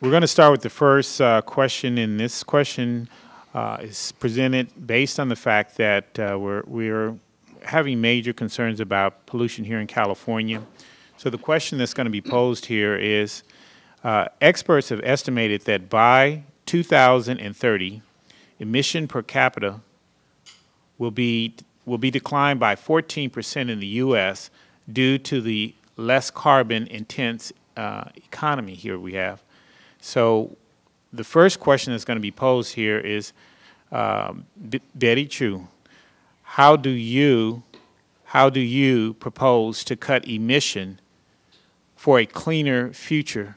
We're going to start with the first question, and this question is presented based on the fact that we're having major concerns about pollution here in California. So the question that's going to be posed here is, experts have estimated that by 2030, emission per capita will be declined by 14% in the U.S. due to the less carbon intense economy here we have. So the first question that's going to be posed here is, Betty Chu, how do you propose to cut emission for a cleaner future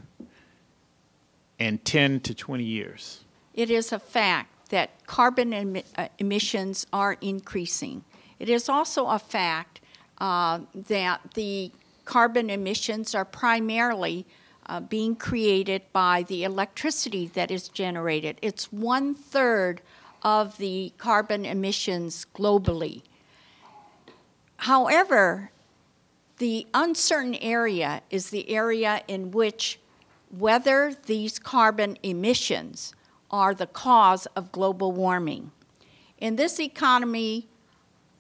in 10 to 20 years? It is a fact that carbon emissions are increasing. It is also a fact that the carbon emissions are primarily being created by the electricity that is generated. It's 1/3 of the carbon emissions globally. However, the uncertain area is the area in which whether these carbon emissions are the cause of global warming. In this economy,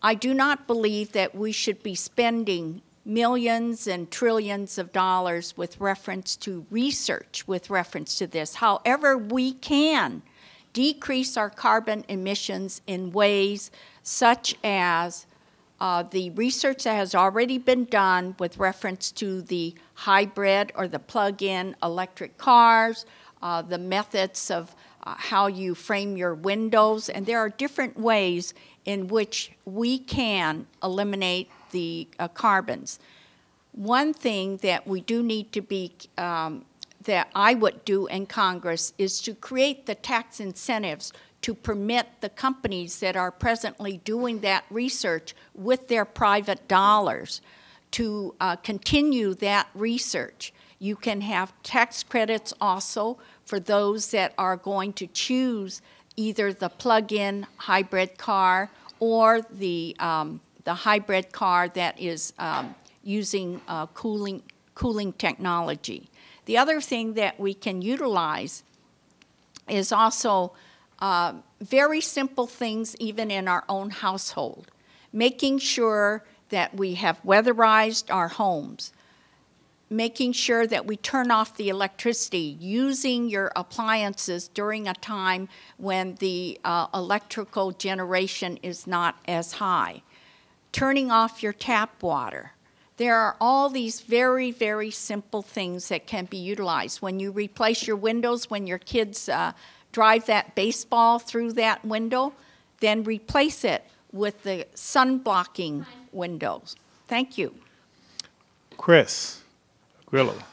I do not believe that we should be spending millions and trillions of dollars with reference to research with reference to this. However, we can decrease our carbon emissions in ways such as the research that has already been done with reference to the hybrid or the plug-in electric cars, the methods of how you frame your windows, and there are different ways in which we can eliminate the carbons. One thing that we do need to be, that I would do in Congress, is to create the tax incentives to permit the companies that are presently doing that research with their private dollars to continue that research. You can have tax credits also for those that are going to choose either the plug-in hybrid car or the hybrid car that is using cooling technology. The other thing that we can utilize is also very simple things even in our own household. Making sure that we have weatherized our homes. Making sure that we turn off the electricity, using your appliances during a time when the electrical generation is not as high. Turning off your tap water. There are all these very, very simple things that can be utilized. When you replace your windows, when your kids drive that baseball through that window, then replace it with the sun-blocking windows. Thank you. Chris Agrella,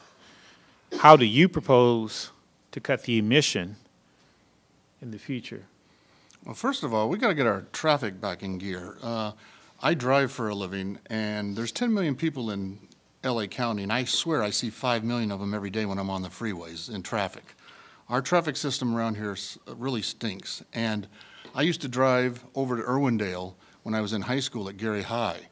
how do you propose to cut the emission in the future? Well, first of all, we got to get our traffic back in gear. I drive for a living, and there's 10 million people in LA County, and I swear I see 5 million of them every day when I'm on the freeways in traffic. Our traffic system around here really stinks, and I used to drive over to Irwindale when I was in high school at Gary High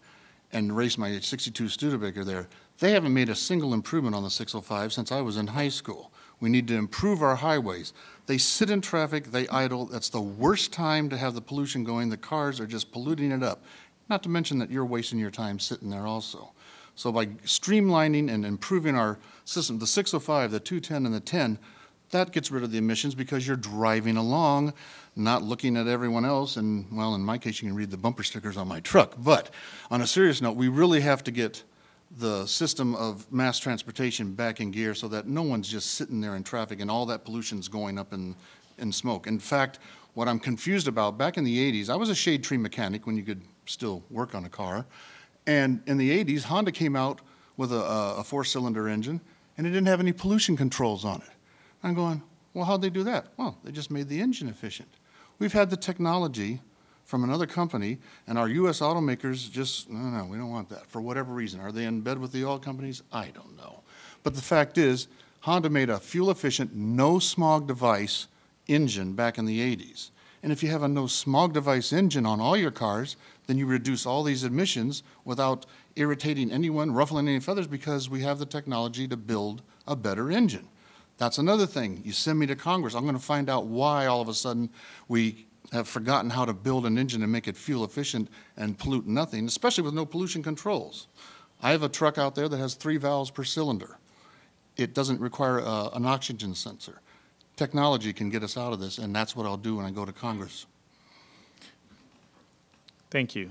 and race my 62 Studebaker there. They haven't made a single improvement on the 605 since I was in high school. We need to improve our highways. They sit in traffic, they idle. That's the worst time to have the pollution going. The cars are just polluting it up. Not to mention that you're wasting your time sitting there also. So by streamlining and improving our system, the 605, the 210, and the 10, that gets rid of the emissions because you're driving along, not looking at everyone else. And, well, in my case, you can read the bumper stickers on my truck. But on a serious note, we really have to get the system of mass transportation back in gear so that no one's just sitting there in traffic and all that pollution's going up in smoke. In fact, what I'm confused about, back in the 80s, I was a shade tree mechanic when you could still work on a car. And in the 80s, Honda came out with a four-cylinder engine, and it didn't have any pollution controls on it. I'm going, well, how'd they do that? Well, they just made the engine efficient. We've had the technology from another company, and our U.S. automakers just, no, we don't want that for whatever reason. Are they in bed with the oil companies? I don't know. But the fact is, Honda made a fuel-efficient, no-smog device engine back in the 80s. And if you have a no-smog device engine on all your cars, then you reduce all these emissions without irritating anyone, ruffling any feathers, because we have the technology to build a better engine. That's another thing. You send me to Congress, I'm going to find out why all of a sudden we have forgotten how to build an engine and make it fuel efficient and pollute nothing, especially with no pollution controls. I have a truck out there that has 3 valves per cylinder. It doesn't require an oxygen sensor. Technology can get us out of this, and that's what I'll do when I go to Congress. Thank you.